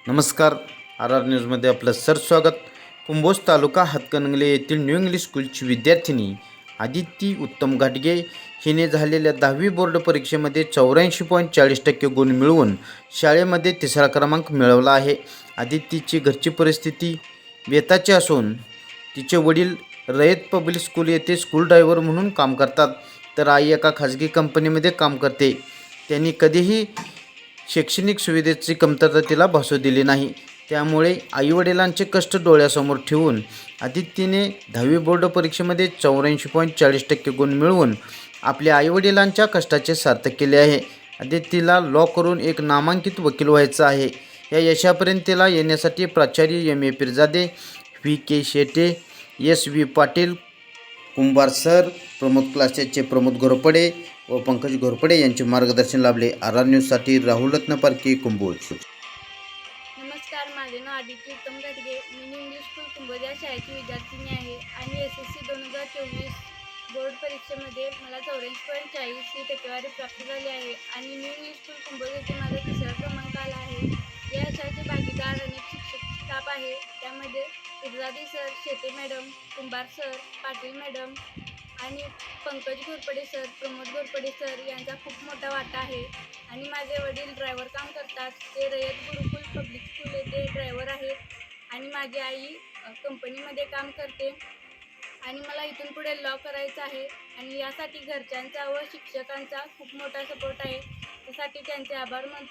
नमस्कार. RR न्यूजमध्ये आपलं स्वागत. कुंभोज तालुका हातकणंगले येथील न्यू इंग्लिश स्कूलची विद्यार्थिनी आदिती उत्तम घाटगे हिने झालेल्या 10वी बोर्ड परीक्षेमध्ये 84.40% गुण मिळवून शाळेमध्ये तिसरा क्रमांक मिळवला आहे. आदितीची घरची परिस्थिती बेताची असून तिचे वडील रयत पब्लिक स्कूल येथे स्कूल ड्रायव्हर म्हणून काम करतात, तर आई एका खाजगी कंपनीमध्ये काम करते. त्यांनी कधीही शैक्षणिक सुविधेची कमतरता तिला भासू दिली नाही. त्यामुळे आईवडिलांचे कष्ट डोळ्यासमोर ठेवून आदित्यने 10वी बोर्ड परीक्षेमध्ये 84.40% गुण मिळवून आपल्या आईवडिलांच्या कष्टाचे सार्थक केले आहे. आदित्यला लॉ करून एक नामांकित वकील व्हायचं आहे. या यशापर्यंत तिला येण्यासाठी प्राचार्य M.A. Pirjade, V.K. Shete, S.V. Patil, Kumbhar sir, Pramod क्लासेसचे प्रमोद घोरपडे व पंकज घोरपडे यांचे मार्गदर्शन लाभले. RR न्यूजसाठी राहुल रत्नपारखे, कुंभोज. नमस्कार, माझे नाव आदिती उत्तम घाटगे. मी न्यू इंग्लिश स्कूल कुंभोज या शाळेची विद्यार्थिनी आहे आणि SSC 2024 बोर्ड परीक्षेमध्ये मला 84.40 ही टक्केवारी प्राप्त झाली आहे आणि न्यू इंग्लिश स्कूल कुंभोज येथे माझा तिसरा क्रमांक आला आहे. या शाळेचे भागीदार अनेक शिक्षक स्टाफ आहे. त्यामध्ये पिरजादे सर, शेटे मॅडम, कुंभार सर, पाटील मॅडम आणि पंकज घोरपडे सर, प्रमोद घोरपडे सर यांचा खूप मोठा वाटा आहे. आणि माझे वडील ड्रायव्हर काम करतात. ते रयत गुरुकुल पब्लिक स्कूल येथे ड्रायव्हर आहेत आणि माझी आई कंपनीमध्ये काम करते आणि मला इथून पुढे लॉ करायचं आहे आणि यासाठी घरच्यांचा व शिक्षकांचा खूप मोठा सपोर्ट आहे. त्यासाठी त्यांचे आभार मानतो.